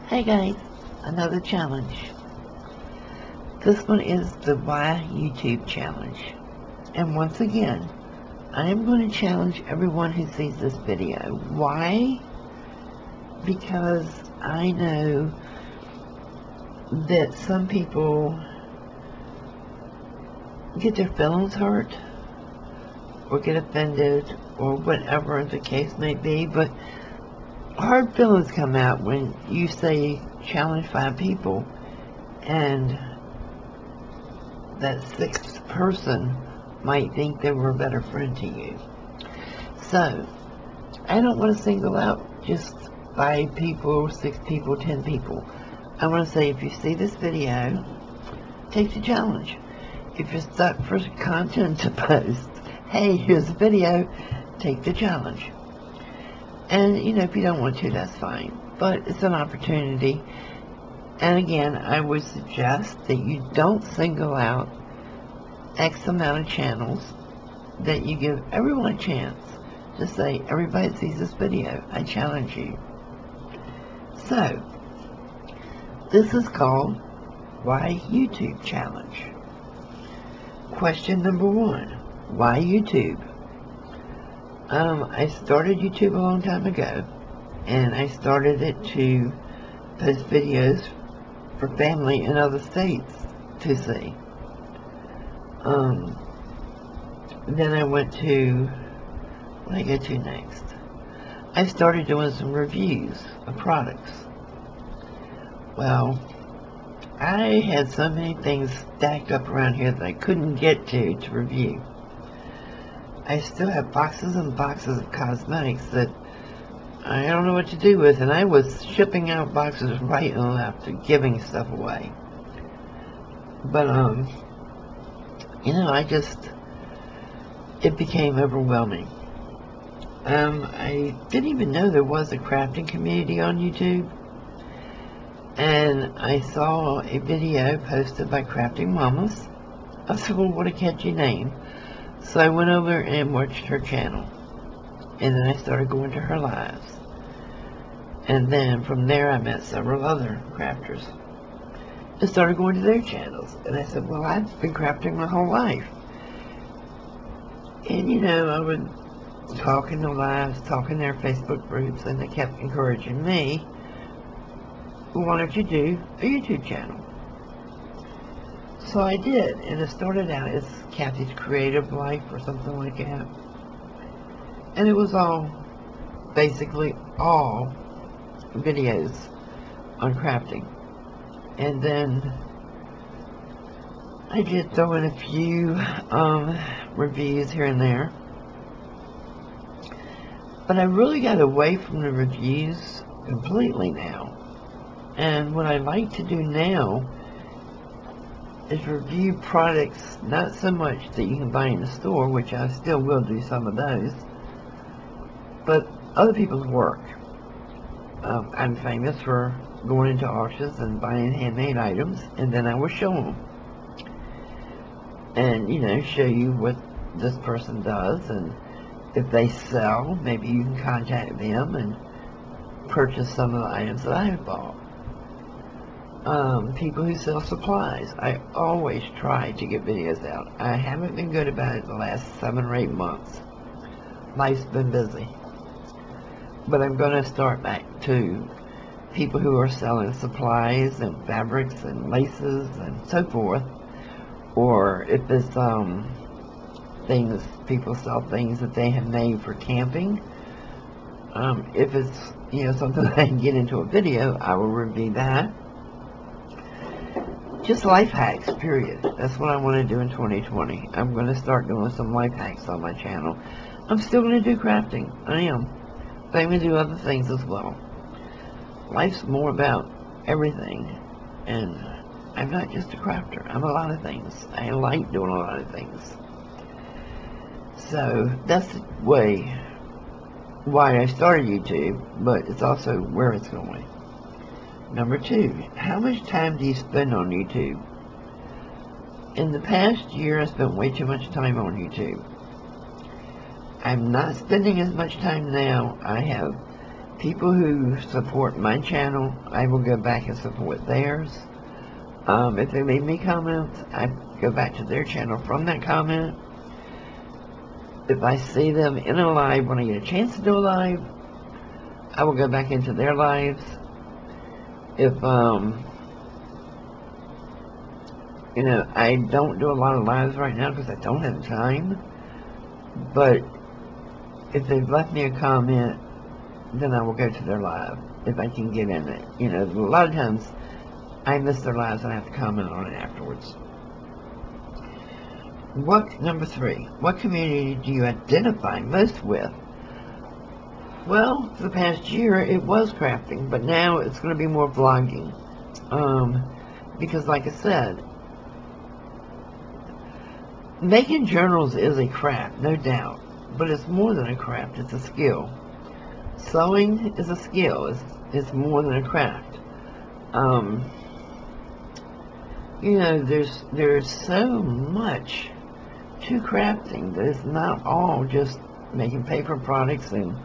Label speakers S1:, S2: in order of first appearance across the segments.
S1: Hey guys, another challenge. This one is the Why YouTube challenge. And once again, I am going to challenge everyone who sees this video. Why? Because I know that some people get their feelings hurt or get offended or whatever the case may be, but hard feelings come out when you say challenge 5 people and that 6th person might think they were a better friend to you. So I don't want to single out just 5 people, 6 people, 10 people. I want to say, if you see this video, take the challenge. If you're stuck for content to post, hey, here's a video, take the challenge. And, if you don't want to, that's fine. But it's an opportunity. And again, I would suggest that you don't single out X amount of channels, that you give everyone a chance to say, everybody sees this video, I challenge you. So, this is called Why YouTube Challenge. Question number 1, why YouTube? I started YouTube a long time ago, and I started it to post videos for family in other states to see. Then I went to, what did I go to next? I started doing some reviews of products. Well, I had so many things stacked up around here that I couldn't get to review. I still have boxes and boxes of cosmetics that I don't know what to do with, and I was shipping out boxes right and left and giving stuff away. But, it became overwhelming. I didn't even know there was a crafting community on YouTube, and I saw a video posted by Crafting Mamas. I said, well, what a catchy name. So I went over and watched her channel, and then I started going to her lives, and then from there I met several other crafters and started going to their channels, and I said, well, I've been crafting my whole life. And I would talk in the lives, talk in their Facebook groups, and they kept encouraging me, well, why don't you do a YouTube channel? So I did, and it started out as Kathy's Creative Life or something like that. And it was basically all videos on crafting. And then I did throw in a few reviews here and there. But I really got away from the reviews completely now. And what I like to do now is review products, not so much that you can buy in the store, which I still will do some of those, but other people's work. I'm famous for going into auctions and buying handmade items, and then I will show them. And, show you what this person does, and if they sell, maybe you can contact them and purchase some of the items that I have bought. People who sell supplies. I always try to get videos out. I haven't been good about it the last 7 or 8 months. Life's been busy. But I'm going to start back to people who are selling supplies and fabrics and laces and so forth. Or if it's people sell things that they have made for camping. If it's something that I can get into a video, I will review that. Just life hacks, period. That's what I want to do in 2020. I'm going to start doing some life hacks on my channel. I'm still going to do crafting. I am. But I'm going to do other things as well. Life's more about everything. And I'm not just a crafter. I'm a lot of things. I like doing a lot of things. So that's the way why I started YouTube, but it's also where it's going. Number 2, how much time do you spend on YouTube? In the past year, I spent way too much time on YouTube. I'm not spending as much time now. I have People who support my channel, I will go back and support theirs. If they leave me comments, I go back to their channel from that comment. If I see them in a live when I get a chance to do a live, I will go back into their lives. If, you know, I don't do a lot of lives right now because I don't have time. But if they've left me a comment, then I will go to their live if I can get in it. You know, a lot of times I miss their lives and I have to comment on it afterwards. Number 3, what community do you identify most with? Well, for the past year it was crafting, but now it's going to be more vlogging. Because like I said, making journals is a craft, no doubt, but it's more than a craft, it's a skill. Sewing is a skill, it's more than a craft. You know, there's so much to crafting that it's not all just making paper products and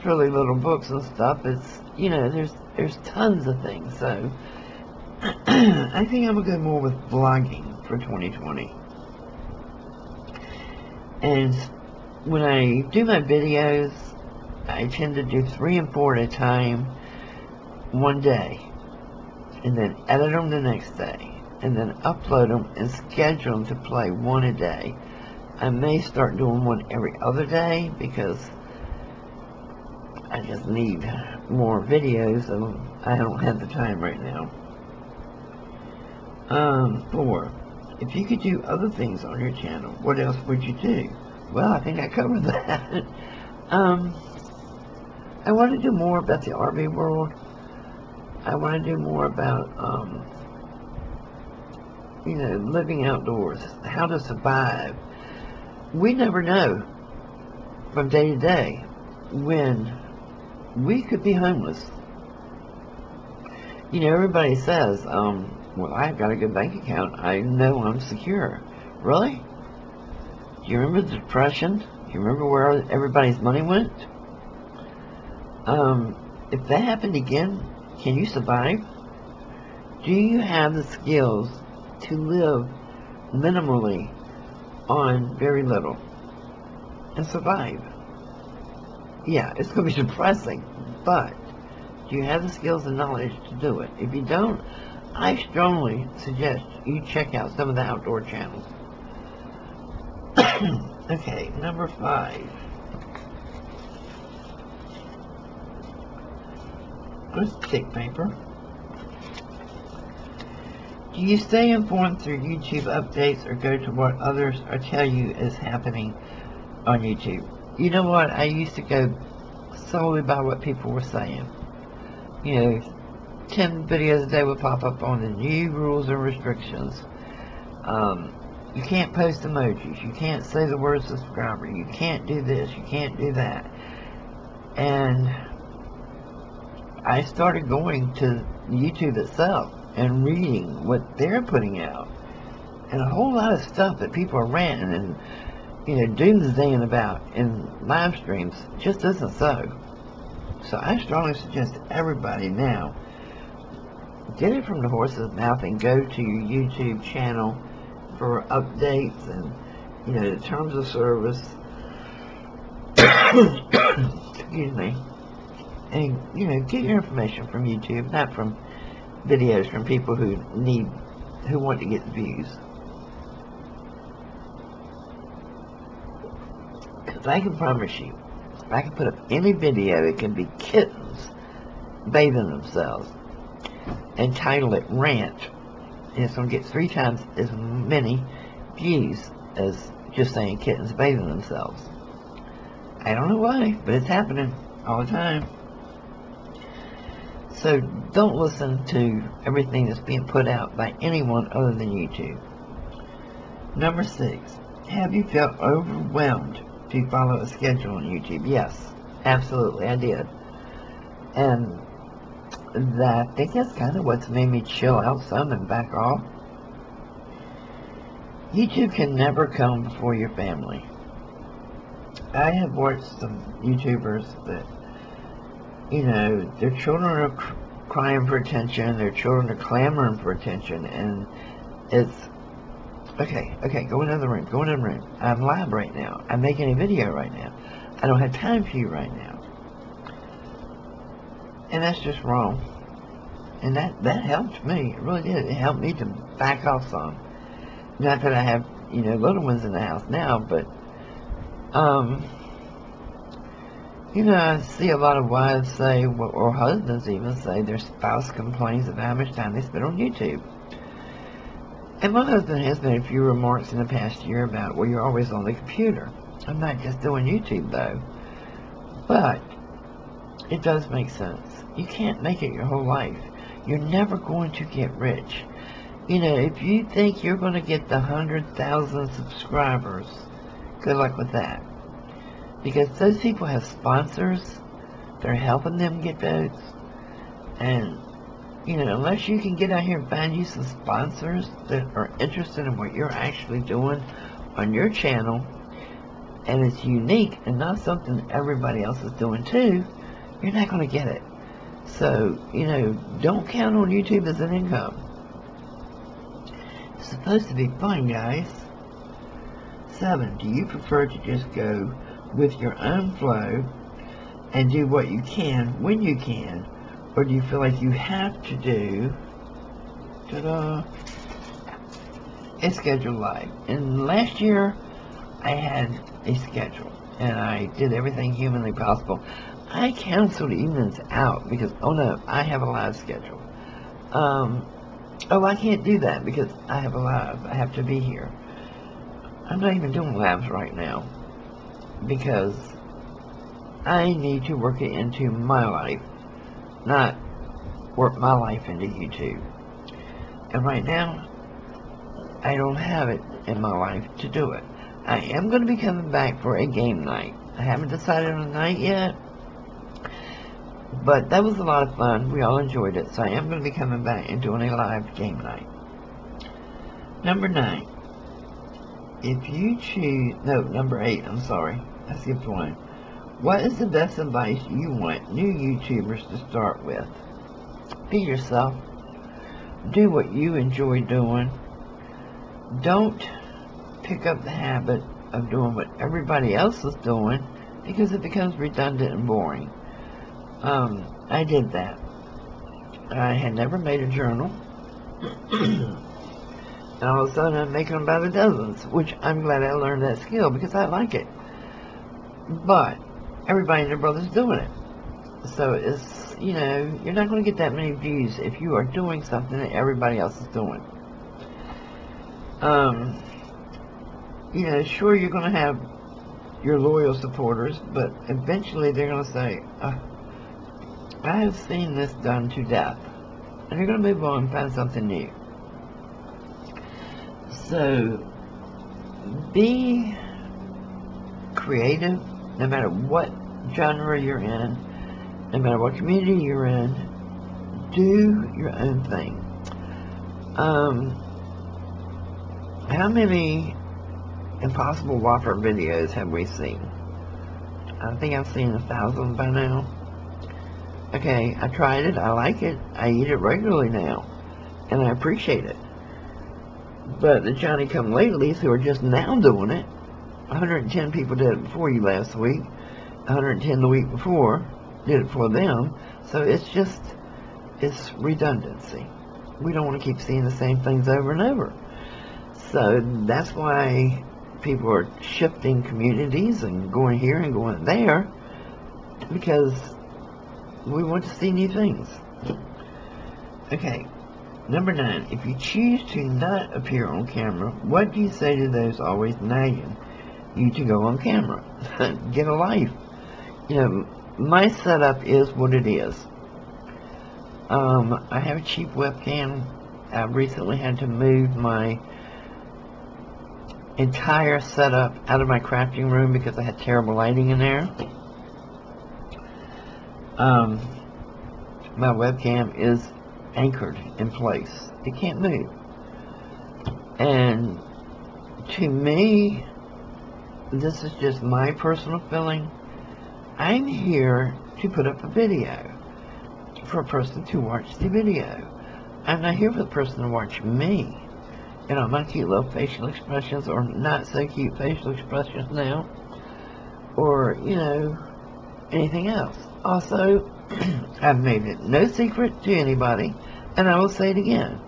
S1: frilly little books and stuff. It's, you know, there's tons of things. So I think I'm gonna go more with vlogging for 2020. And when I do my videos, I tend to do 3 and 4 at a time one day, and then edit them the next day, and then upload them and schedule them to play 1 a day. I may start doing 1 every other day because I just need more videos and I don't have the time right now. 4, if you could do other things on your channel, what else would you do? Well, I think I covered that. I want to do more about the RV world. I want to do more about, you know, living outdoors, how to survive. We never know from day to day when we could be homeless. You know, everybody says, well, I've got a good bank account. I know I'm secure. Really? Do you remember the Depression? Do you remember where everybody's money went? If that happened again, can you survive? Do you have the skills to live minimally on very little and survive? Yeah, it's going to be depressing, but do you have the skills and knowledge to do it? If you don't, I strongly suggest you check out some of the outdoor channels. Okay, number 5. Let's take paper. Do you stay informed through YouTube updates or go to what others or tell you is happening on YouTube? You know what? I used to go solely by what people were saying. You know, 10 videos a day would pop up on the new rules and restrictions. You can't post emojis. You can't say the word subscriber. You can't do this. You can't do that. And I started going to YouTube itself and reading what they're putting out. And a whole lot of stuff that people are ranting and, you know, doomsdaying about in live streams just isn't so. So I strongly suggest everybody now get it from the horse's mouth and go to your YouTube channel for updates and, you know, the terms of service. Excuse me. And, you know, get your information from YouTube, not from videos from people who want to get views. Because I can promise you, if I can put up any video, it can be kittens bathing themselves, and title it Rant, and it's going to get 3 times as many views as just saying kittens bathing themselves. I don't know why, but it's happening all the time. So don't listen to everything that's being put out by anyone other than YouTube. Number 6, have you felt overwhelmed to follow a schedule on YouTube? Yes, absolutely, I did. And I think that's kind of what's made me chill out some and back off. YouTube can never come before your family. I have watched some YouTubers that, you know, their children are crying for attention, their children are clamoring for attention, and it's, okay, go in the room, I'm live right now, I'm making a video right now, I don't have time for you right now. And that's just wrong. And that helped me, it really did, it helped me to back off some. Not that I have, you know, little ones in the house now, but, you know, I see a lot of wives say, or husbands even say, their spouse complains of how much time they spend on YouTube. And my husband has made a few remarks in the past year about, well, you're always on the computer. I'm not just doing YouTube, though. But it does make sense. You can't make it your whole life. You're never going to get rich. You know, if you think you're going to get the 100,000 subscribers, good luck with that. Because those people have sponsors. They're helping them get those. And, you know, unless you can get out here and find you some sponsors that are interested in what you're actually doing on your channel, and it's unique and not something everybody else is doing too, you're not going to get it. So, you know, don't count on YouTube as an income. It's supposed to be fun, guys. 7, do you prefer to just go with your own flow and do what you can when you can, or do you feel like you have to do a scheduled live? And last year I had a schedule and I did everything humanly possible. I canceled evenings out because, oh no, I have a live schedule. Oh, I can't do that because I have a live. I have to be here. I'm not even doing lives right now because I need to work it into my life, not work my life into YouTube. And right now, I don't have it in my life to do it. I am going to be coming back for a game night. I haven't decided on a night yet, but that was a lot of fun. We all enjoyed it, so I am going to be coming back and doing a live game night. Number 9. If you choose, no, number 8, I'm sorry, I skipped one. What is the best advice you want new YouTubers to start with? Be yourself. Do what you enjoy doing. Don't pick up the habit of doing what everybody else is doing because it becomes redundant and boring. I did that. I had never made a journal. And all of a sudden I'm making them by the dozens, which I'm glad I learned that skill because I like it. But everybody and their brother's doing it. So it's, you know, you're not going to get that many views if you are doing something that everybody else is doing. You know, sure, you're going to have your loyal supporters, but eventually they're going to say, I have seen this done to death. And you're going to move on and find something new. So, be creative, no matter what genre you're in, no matter what community you're in. Do your own thing. How many Impossible Whopper videos have we seen? I think I've seen 1,000 by now. Okay, I tried it, I like it, I eat it regularly now, and I appreciate it. But the Johnny-come-latelys who are just now doing it, 110 people did it before you last week, 110 the week before did it for them, so it's just, it's redundancy. We don't want to keep seeing the same things over and over. So that's why people are shifting communities and going here and going there, because we want to see new things. Okay, number 9. If you choose to not appear on camera, what do you say to those always nagging you to go on camera? Get a life. You know, my setup is what it is. I have a cheap webcam. I recently had to move my entire setup out of my crafting room because I had terrible lighting in there. My webcam is anchored in place. It can't move. And to me, this is just my personal feeling. I'm here to put up a video for a person to watch the video. I'm not here for the person to watch me. You know, my cute little facial expressions or not so cute facial expressions now. Or, you know, anything else. Also, I've made it no secret to anybody, and I will say it again.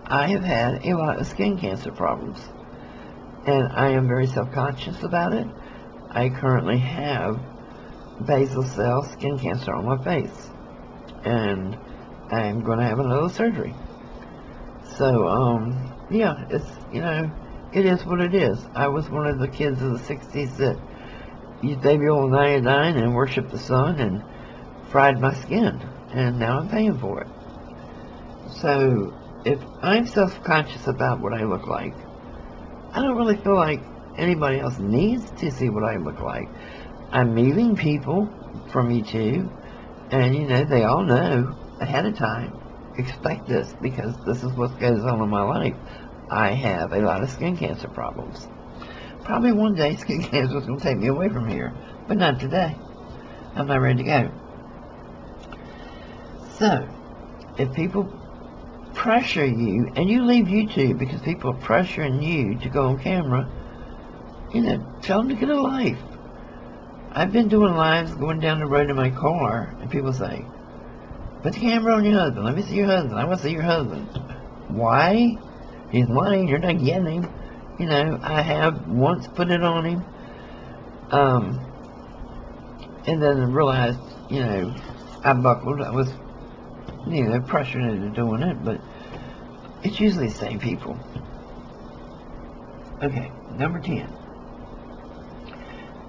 S1: I have had a lot of skin cancer problems, and I am very self-conscious about it. I currently have basal cell skin cancer on my face, and I'm going to have another surgery. So, yeah, it's, you know, it is what it is. I was one of the kids of the 60s that used baby oil and iodine and worshiped the sun and fried my skin, and now I'm paying for it. So, if I'm self-conscious about what I look like, I don't really feel like anybody else needs to see what I look like. I'm meeting people from YouTube, and, you know, they all know ahead of time, expect this, because this is what goes on in my life. I have a lot of skin cancer problems. Probably one day skin cancer is going to take me away from here, but not today. I'm not ready to go. So, if people pressure you, and you leave YouTube because people are pressuring you to go on camera, you know, tell them to get a life. I've been doing lives going down the road in my car, and people say, put the camera on your husband. Let me see your husband. I want to see your husband. Why? He's mine. You're not getting him. You know, I have once put it on him. And then I realized, you know, I buckled. I was, you know, pressured into doing it, but it's usually the same people. Okay, number 10.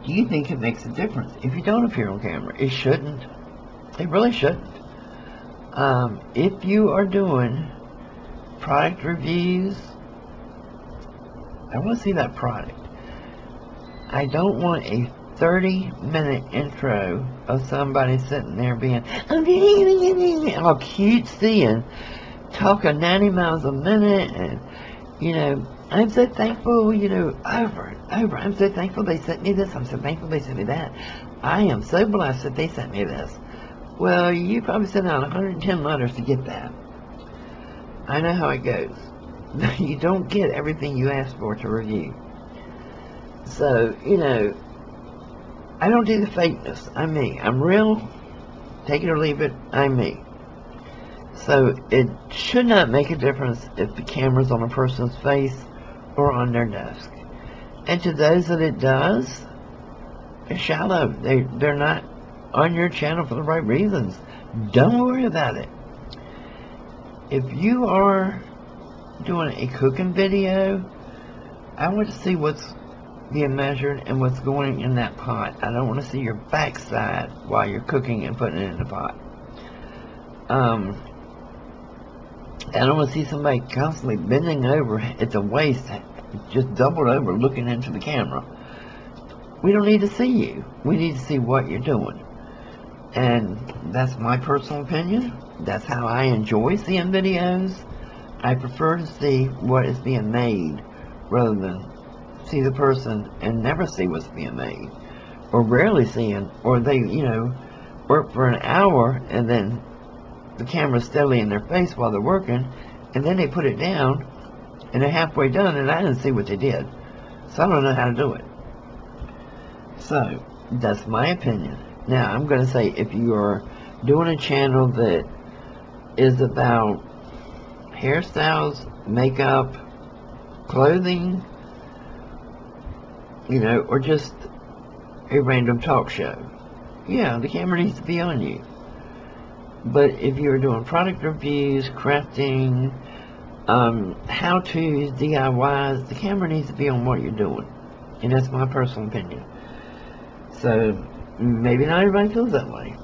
S1: Do you think it makes a difference if you don't appear on camera? It shouldn't. It really shouldn't. If you are doing product reviews, I want to see that product. I don't want a 30-minute intro of somebody sitting there being all cutesy and talking 90 miles a minute, and, you know, I'm so thankful, you know, over and over. I'm so thankful they sent me this. I'm so thankful they sent me that. I am so blessed that they sent me this. Well, you probably sent out 110 letters to get that. I know how it goes. You don't get everything you asked for to review. So, you know, I don't do the fakeness. I'm me. I'm real. Take it or leave it. I'm me. So it should not make a difference if the camera's on a person's face or on their desk. And to those that it does, they're shallow. They're not on your channel for the right reasons. Don't worry about it. If you are doing a cooking video, I want to see what's being measured and what's going in that pot. I don't want to see your backside while you're cooking and putting it in the pot. I don't want to see somebody constantly bending over at the waist, just doubled over, looking into the camera. We don't need to see you. We need to see what you're doing. And that's my personal opinion. That's how I enjoy seeing videos. I prefer to see what is being made rather than see the person and never see what's being made. Or rarely seeing, or they, you know, work for an hour and then the camera's steadily in their face while they're working, and then they put it down and they're halfway done and I didn't see what they did. So I don't know how to do it. So, that's my opinion. Now, I'm going to say if you are doing a channel that is about hairstyles, makeup, clothing, you know, or just a random talk show, yeah, the camera needs to be on you. But if you're doing product reviews, crafting, how-tos, DIYs, the camera needs to be on what you're doing. And that's my personal opinion. So, maybe not everybody feels that way.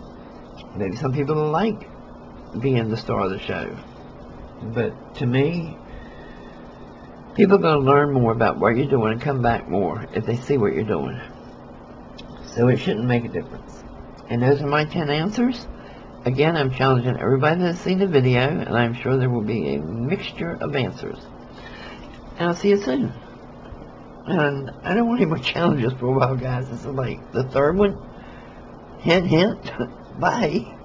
S1: Maybe some people like being the star of the show. But to me, people are going to learn more about what you're doing and come back more if they see what you're doing. So it shouldn't make a difference. And those are my 10 answers. Again, I'm challenging everybody that's seen the video, and I'm sure there will be a mixture of answers. And I'll see you soon. And I don't want any more challenges for a while, guys. This is like the third one. Hint, hint. Bye.